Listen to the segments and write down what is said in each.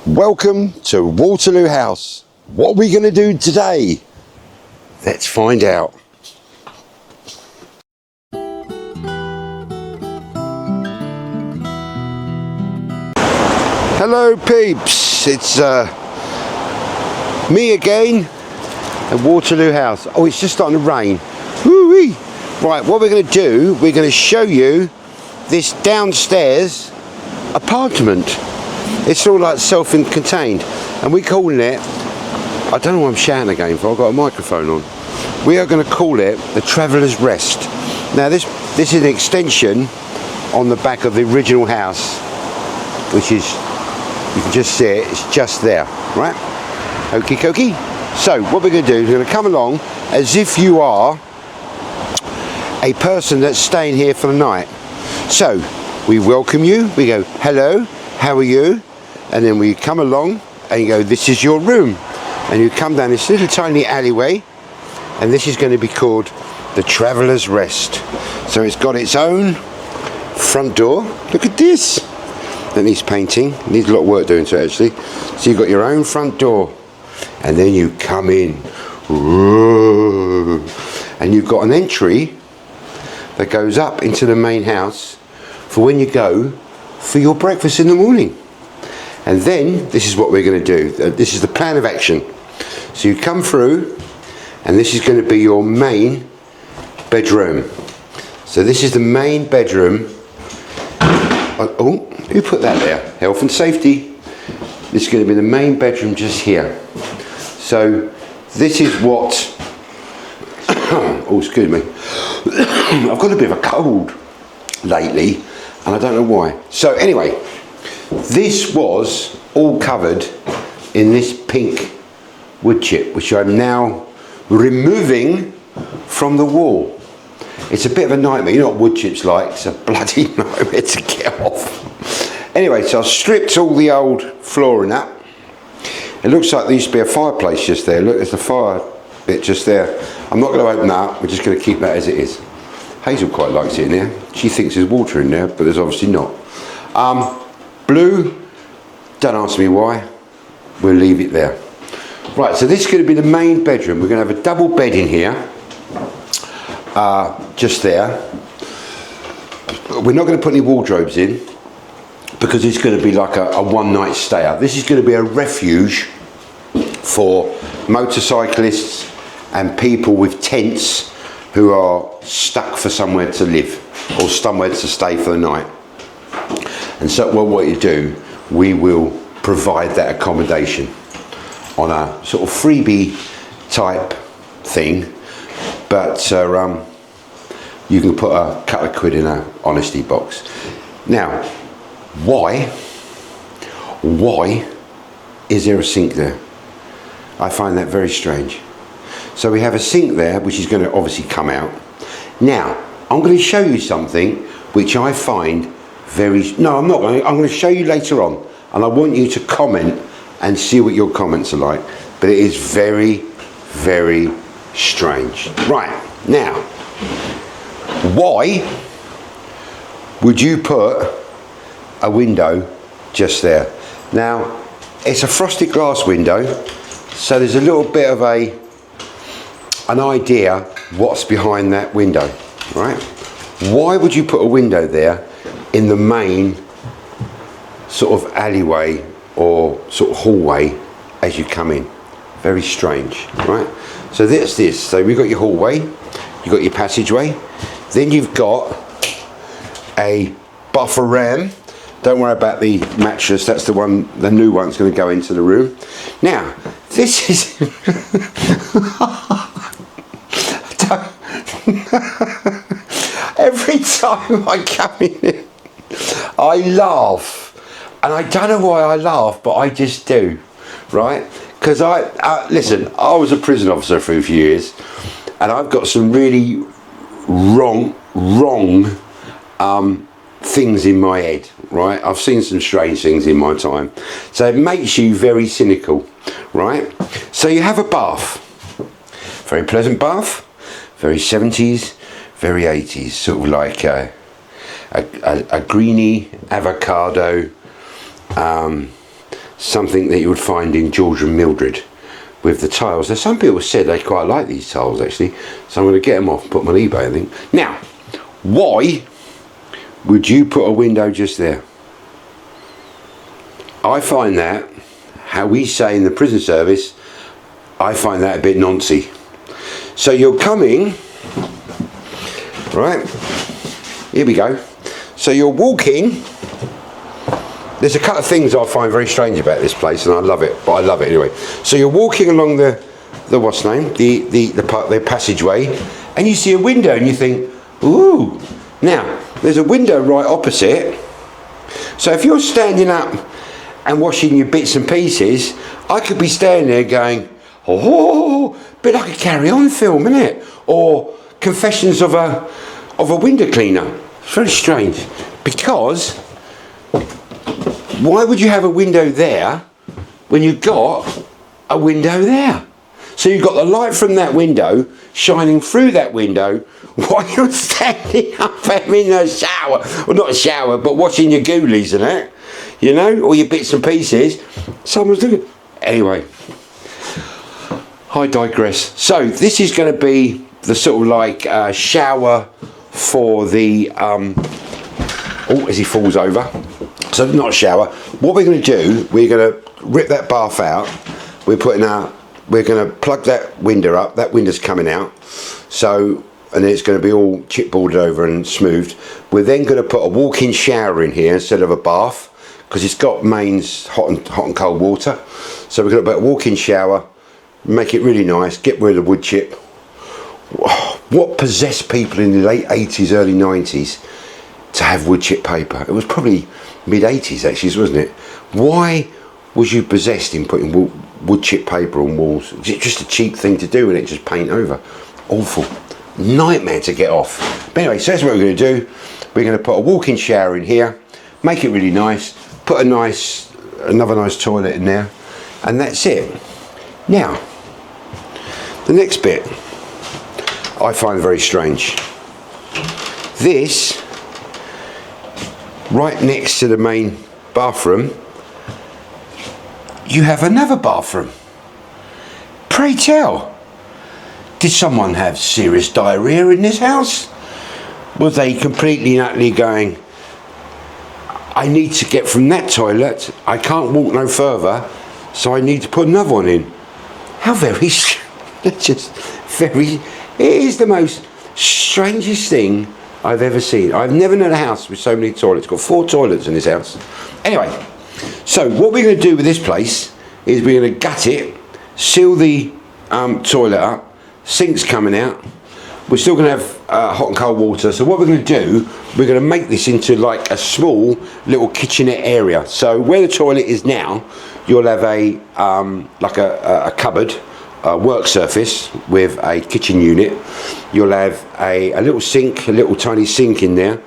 Welcome to Waterloo House. What are we going to do today? Let's find out. Hello peeps, it's me again at Waterloo House. Oh, it's just starting to rain. Woo-wee. Right, what we're going to do, we're going to show you this downstairs apartment. It's all like self-contained, and we're calling it, I don't know what I'm shouting again for, I've got a microphone on. We are going to call it the Traveller's Rest. Now this is an extension on the back of the original house, which is, you can just see it, it's just there, right? Okie dokie. So what we're going to do is we're going to come along as if you are a person that's staying here for the night. So we welcome you, we go, hello, how are you? And then we come along and you go, this is your room. And you come down this little tiny alleyway, and this is going to be called the Traveller's Rest. So it's got its own front door. Look at this. That needs painting, needs a lot of work doing to it actually. So you've got your own front door, and then you come in. Whoa. And you've got an entry that goes up into the main house for when you go for your breakfast in the morning. And then this is what we're going to do. This is the plan of action. So you come through, and this is going to be your main bedroom. So this is the main bedroom. Oh, who put that there? Health and safety. This is going to be the main bedroom just here. So this is what, oh excuse me, I've got a bit of a cold lately and I don't know why. So anyway, this was all covered in this pink wood chip, which I'm now removing from the wall. It's a bit of a nightmare. You know what wood chips like? It's a bloody nightmare to get off. Anyway, so I've stripped all the old flooring up. It looks like there used to be a fireplace just there. Look, there's the fire bit just there. I'm not going to open that up. We're just going to keep that as it is. Hazel quite likes it in there. She thinks there's water in there, but there's obviously not. Blue, don't ask me why. We'll leave it there. Right, so this is going to be the main bedroom. We're going to have a double bed in here. Just there. We're not going to put any wardrobes in because it's going to be like a one-night stayer. This is going to be a refuge for motorcyclists and people with tents who are stuck for somewhere to live or somewhere to stay for the night. And so what you do, we will provide that accommodation on a sort of freebie type thing, but you can put a couple of quid in a honesty box. Now, why is there a sink there? I find that very strange. So we have a sink there, which is going to obviously come out. Now, I'm going to show you something which I find very, no, I'm not going to, I'm going to show you later on, and I want you to comment and see what your comments are like. But it is very, very strange. Right, now, why would you put a window just there? Now, it's a frosted glass window, so there's a little bit of an idea what's behind that window, right? Why would you put a window there in the main sort of alleyway or sort of hallway as you come in? Very strange, right? So that's this. So we've got your hallway, you've got your passageway, then you've got a buffer ram. Don't worry about the mattress, that's the one, the new one's going to go into the room. Now, this is every time I come in, I laugh. And I don't know why I laugh, but I just do, right? Because listen, I was a prison officer for a few years, and I've got some really wrong things in my head, right? I've seen some strange things in my time. So it makes you very cynical, right? So you have a bath, very pleasant bath, very 70s, very 80s, sort of like a greeny avocado something that you would find in George and Mildred with the tiles. Now some people said they quite like these tiles actually, so I'm going to get them off and put them on eBay I think. Now, why would you put a window just there? I find that, how we say in the prison service, I find that a bit noncy. So you're coming, right, here we go. So you're walking, there's a couple of things I find very strange about this place and I love it, but I love it anyway. So you're walking along the what's name, the passageway, and you see a window and you think, ooh. Now, there's a window right opposite, so if you're standing up and washing your bits and pieces, I could be standing there going, oh, bit like a Carry On film, isn't it? Or Confessions of a Window Cleaner. It's very strange, because why would you have a window there when you've got a window there? So you've got the light from that window shining through that window while you're standing up having a shower. Well, not a shower, but washing your ghoulies and that. You know, all your bits and pieces. Someone's looking. Anyway, I digress. So this is going to be the sort of like shower for the as he falls over. So not a shower. What we're going to do, we're going to rip that bath out. We're going to plug that window up. That window's coming out. So, and then it's going to be all chipboarded over and smoothed. We're then going to put a walk-in shower in here instead of a bath, because it's got mains hot and cold water. So we're going to put a walk-in shower, make it really nice, get rid of the wood chip. What possessed people in the late 80s, early 90s to have wood chip paper? It was probably mid 80s actually, wasn't it? Why was you possessed in putting wood chip paper on walls? Is it just a cheap thing to do and it just paint over? Awful. Nightmare to get off. But anyway, so that's what we're going to do. We're going to put a walk-in shower in here, make it really nice, put another nice toilet in there, and that's it. Now, the next bit I find very strange. This, right next to the main bathroom, you have another bathroom. Pray tell, did someone have serious diarrhea in this house? Was they completely and utterly going, I need to get from that toilet, I can't walk no further, so I need to put another one in? How very, it's just very, it is the most strangest thing I've ever seen. I've never known a house with so many toilets. It's got 4 toilets in this house. Anyway, so what we're going to do with this place is we're going to gut it, seal the toilet up, sink's coming out. We're still going to have hot and cold water. So what we're going to do, we're going to make this into like a small little kitchenette area. So where the toilet is now, you'll have a like a cupboard, work surface with a kitchen unit. You'll have a little sink, a little tiny sink in there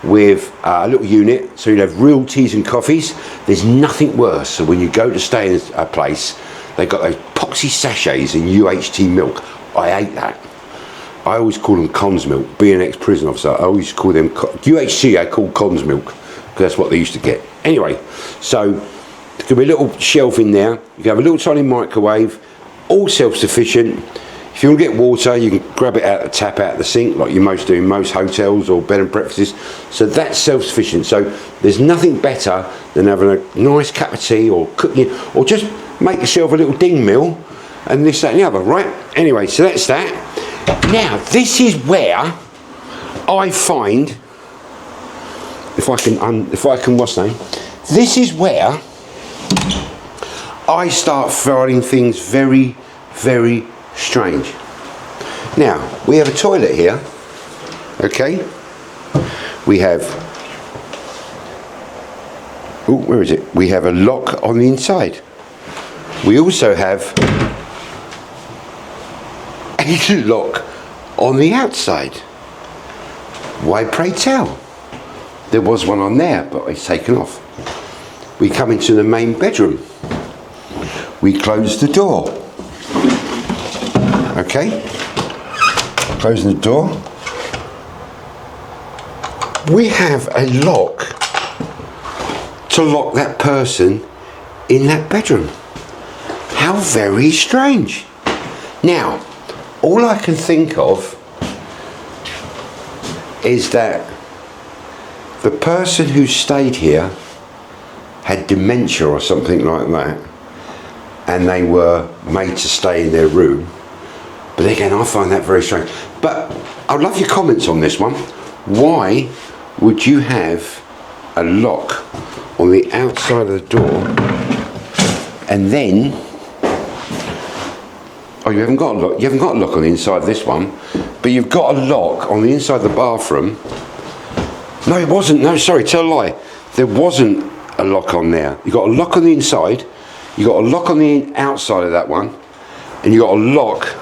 with a little unit. So you'll have real teas and coffees. There's nothing worse. So when you go to stay in a place, they've got those poxy sachets in UHT milk. I hate that. I always call them cons milk. Being an ex-prison officer, I always call them UHT. I call cons milk because that's what they used to get. Anyway, so there could be a little shelf in there. You can have a little tiny microwave, all self-sufficient. If you want to get water, you can grab it out the tap out of the sink, like you most do in most hotels or bed and breakfasts. So that's self-sufficient. So there's nothing better than having a nice cup of tea or cooking, or just make yourself a little ding meal and this, that and the other, right? Anyway, so that's that. Now, this is where I find, if I can, what's name? This is where I start finding things very, very strange. Now, we have a toilet here, okay? We have, oh, where is it? We have a lock on the inside. We also have a lock on the outside. Why, pray tell? There was one on there, but it's taken off. We come into the main bedroom. We close the door. Okay? Closing the door. We have a lock to lock that person in that bedroom. How very strange. Now, all I can think of is that the person who stayed here had dementia or something like that, and they were made to stay in their room. But again, I find that very strange. But I'd love your comments on this one. Why would you have a lock on the outside of the door, and then, oh, you haven't got a lock. You haven't got a lock on the inside of this one, but you've got a lock on the inside of the bathroom. No, it wasn't. No, sorry, tell a lie. There wasn't a lock on there. You got a lock on the inside. You got a lock on the outside of that one, and you got a lock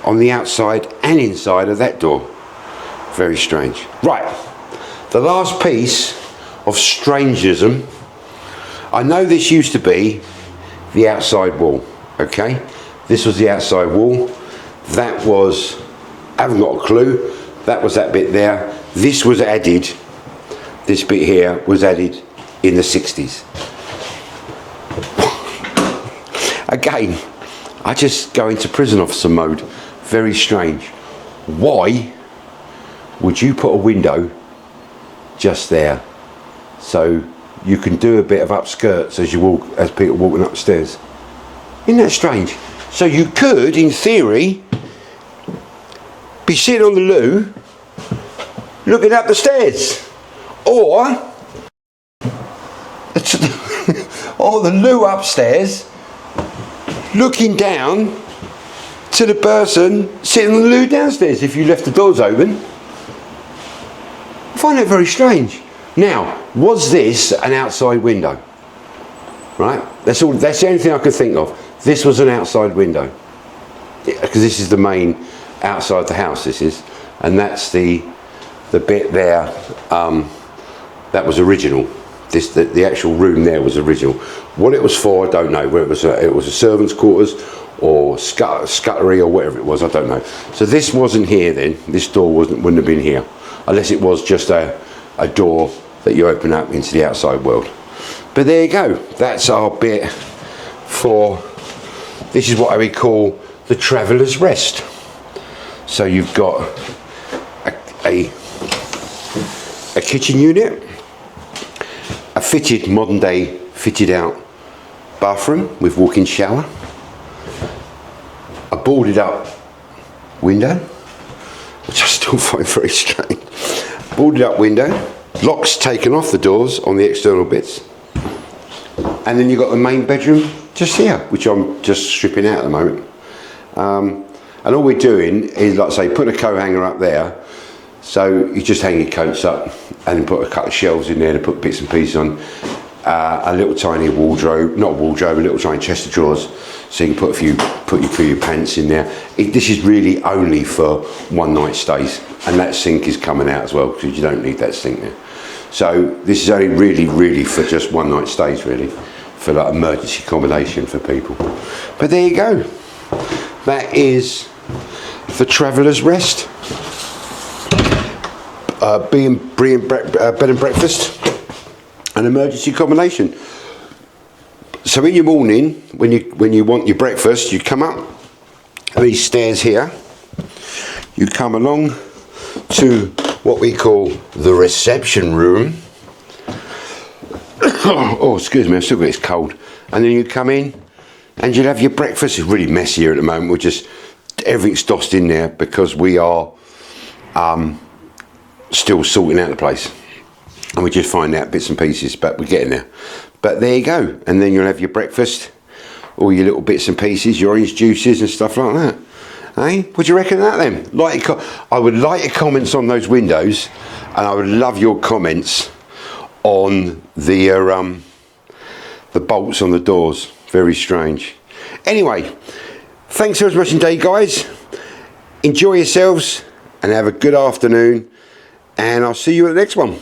on the outside and inside of that door. Very strange. Right, the last piece of strangeism. I know this used to be the outside wall. Okay, this was the outside wall. That was, I haven't got a clue. That was that bit there. This was added. This bit here was added in the 60s. Again, I just go into prison officer mode. Very strange. Why would you put a window just there so you can do a bit of upskirts as you walk, as people walking upstairs? Isn't that strange? So you could, in theory, be sitting on the loo, looking up the stairs, or the loo upstairs, looking down to the person sitting on the loo downstairs if you left the doors open. I find that very strange. Now, was this an outside window? Right? That's all. That's the only thing I could think of. This was an outside window, because this is the main outside the house. This is, and that's the bit there. That was original. The actual room there was original. What it was for, I don't know. Whether it was a servant's quarters or scullery or whatever it was, I don't know. So this wasn't here then. This door wouldn't have been here, unless it was just a door that you open up into the outside world. But there you go. That's our bit for. This is what I would call the traveller's rest. So you've got a kitchen unit, a fitted, modern day fitted out bathroom with walk-in shower, a boarded up window, which I still find very strange. Boarded up window, locks taken off the doors on the external bits, and then you've got the main bedroom just here, which I'm just stripping out at the moment. And all we're doing is, like I say, put a coat hanger up there, so you just hang your coats up and then put a couple of shelves in there to put bits and pieces on. A little tiny wardrobe, not a wardrobe, a little tiny chest of drawers, so you can put your pants in there. This is really only for one night stays, and that sink is coming out as well, because you don't need that sink there. So this is only really for just one night stays, really, for like emergency accommodation for people. But there you go. That is the Traveller's Rest. Bed and breakfast, an emergency accommodation. So in your morning, when you want your breakfast, you come up these stairs here, you come along to what we call the reception room. Oh, excuse me, I've still got this cold. And then you come in and you'll have your breakfast. It's really messy here at the moment. We're just, everything's dossed in there because we are still sorting out the place, and we just find out bits and pieces, but we're getting there. But there you go, and then you'll have your breakfast, all your little bits and pieces, your orange juices and stuff like that. Hey, what do you reckon of that then? I would like your comments on those windows, and I would love your comments on the bolts on the doors. Very strange. Anyway, thanks so much for watching today, guys. Enjoy yourselves and have a good afternoon, and I'll see you at the next one.